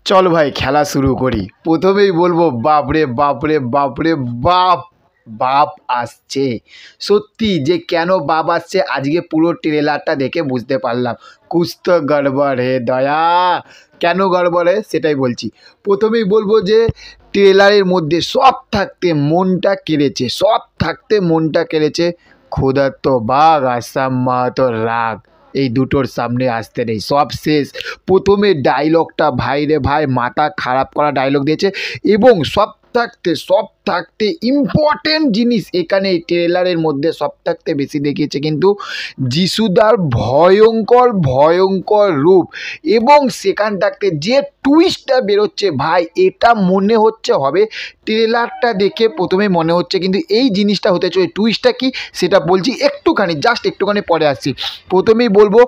চল ভাই খেলা শুরু করি। প্রথমেই বলবো বাপরে বাপরে বাপরে বাপ, বাপ আসছে। সত্যি যে কেন বাপ আসছে আজকে পুরো ট্রেলারটা দেখে বুঝতে পারলাম। কুছ তো গড়বড় হে দয়া। কেন গড়বড় হে সেটাই বলছি। প্রথমেই বলবো যে ট্রেলারের মধ্যে সব থাকতে মনটা কেড়েছে, সব থাকতে মনটা কেড়েছে ক্ষুধার্ত বাঘ আর সাম মাহাতোর রাগ। এই দুটোর সামনে আসতে নেই, সব শেষ। প্রথমে ডায়লগটা ভাই রে ভাই মাথা খারাপ করা ডায়লগ দিয়েছে। এবং সব থাকতে ইম্পর্টেন্ট জিনিস এখানে ট্রেলারের মধ্যে সব থাকতে বেশি দেখিয়েছে কিন্তু যিশুদার ভয়ঙ্কর ভয়ঙ্কর রূপ। এবং সেখান থাকতে যে টুইস্টটা বেরোচ্ছে ভাই, এটা মনে হচ্ছে হবে। ট্রেলারটা দেখে প্রথমে মনে হচ্ছে কিন্তু এই জিনিসটা হতে চলে। টুইস্টটা কি সেটা বলছি একটুখানি, জাস্ট একটুখানি পরে আসছি। প্রথমেই বলবো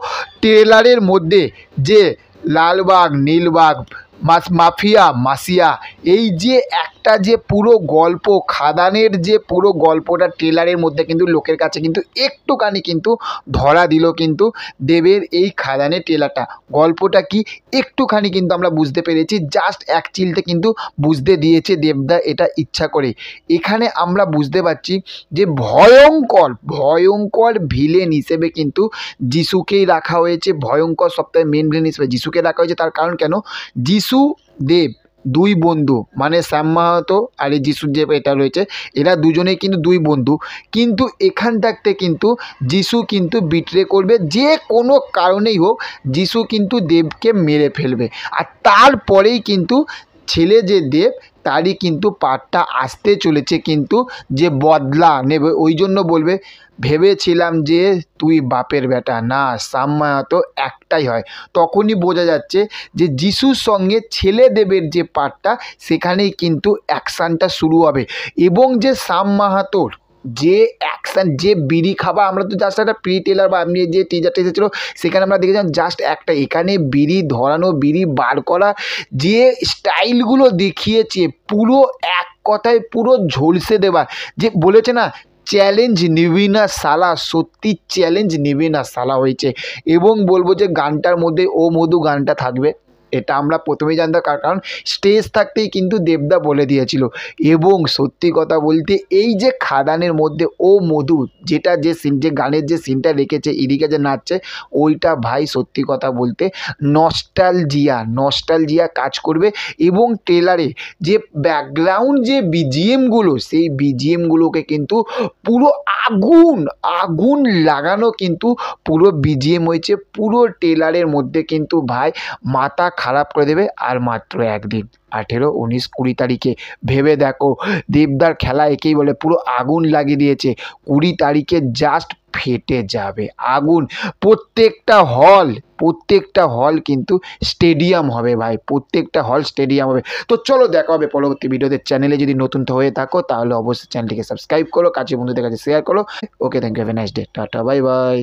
ট্রেলারের মধ্যে যে লালবাগ নীলবাগ মাফিয়া মাসিয়া, এই যে একটা যে পুরো গল্প, খাদানের যে পুরো গল্পটা ট্রেলারের মধ্যে কিন্তু লোকের কাছে কিন্তু একটুখানি কিন্তু ধরা দিল কিন্তু দেবের এই খাদানের ট্রেলারটা। গল্পটা কি একটুখানি কিন্তু আমরা বুঝতে পেরেছি, জাস্ট এক চিলতে কিন্তু বুঝতে দিয়েছে দেবদা এটা ইচ্ছা করে। এখানে আমরা বুঝতে পারছি যে ভয়ঙ্কর ভয়ঙ্কর ভিলেন হিসেবে কিন্তু যিশুকেই রাখা হয়েছে। ভয়ঙ্কর সপ্তাহে মেন ভিলেন হিসেবে যিশুকে রাখা হয়েছে। তার কারণ কেন, যিশু দেব দুই বন্ধু, মানে শ্যাম মাহাতো আর এই যিশুর যে এটা রয়েছে, এরা দুজনেই কিন্তু দুই বন্ধু। কিন্তু এখান থাকতে কিন্তু যিশু কিন্তু বিট্রে করবে, যে কোনো কারণেই হোক যিশু কিন্তু দেবকে মেরে ফেলবে। আর তারপরেই কিন্তু ছেলে যে দেব তারই কিন্তু পার্টটা আসতে চলেছে কিন্তু যে বদলা নেবে। ওই জন্য বলবে ভেবেছিলাম যে তুই বাপের বেটা না, শ্যাম মাহাতো একটাই হয়। তখনই বোঝা যাচ্ছে যে যিশুর সঙ্গে ছেলে দেবের যে পার্টটা সেখানেই কিন্তু অ্যাকশানটা শুরু হবে। এবং যে শ্যাম মাহাতোর যে অ্যাকশান, যে বিড়ি খাবা, আমরা তো জাস্ট একটা প্রি টেলার বা আপনি যে টিজারটা এসেছিলো সেখানে আমরা দেখেছিলাম জাস্ট একটা, এখানে বিড়ি ধরানো, বিড়ি বার করা, যে স্টাইলগুলো দেখিয়েছে পুরো এক কথায় পুরো ঝলসে দেওয়া। যে বলেছে না চ্যালেঞ্জ নিবি না সালা, সত্যি চ্যালেঞ্জ নিবি না সালা হয়েছে। এবং বলবো যে গানটার মধ্যে ও মধু গানটা থাকবে, এটা আমরা প্রথমেই জানতাম, কারণ স্টেজ থাকতেই কিন্তু দেবদা বলে দিয়েছিল। এবং সত্যি কথা বলতে এই যে খাদানের মধ্যে ও মধু যেটা যে সিন, যে গানের যে সিনটা রেখেছে ইরিকা যে নাচছে, ওইটা ভাই সত্যি কথা বলতে নস্টালজিয়া কাজ করবে। এবং ট্রেলারে যে ব্যাকগ্রাউন্ড যে বিজিএমগুলো, সেই বিজিএমগুলোকে কিন্তু পুরো আগুন আগুন লাগানো কিন্তু পুরো বিজিএম হয়েছে পুরো ট্রেলারের মধ্যে কিন্তু ভাই মাথা খারাপ করে দেবে। আর মাত্র একদিন 18, 19, 20 তারিখে ভেবে দেখো, দেবদার খেলা একেই বলে পুরো আগুন লাগিয়ে দিয়েছে। 20 তারিখে জাস্ট ফেটে যাবে আগুন। প্রত্যেকটা হল কিন্তু স্টেডিয়াম হবে ভাই, প্রত্যেকটা হল স্টেডিয়াম হবে। তো চলো দেখা হবে পরবর্তী ভিডিওতে। চ্যানেলে যদি নতুন হয়ে থাকো তাহলে অবশ্যই চ্যানেলটিকে সাবস্ক্রাইব করো, কাছে বন্ধুদের কাছে শেয়ার করো। Okay, thank you, have a nice day, tata, bye by.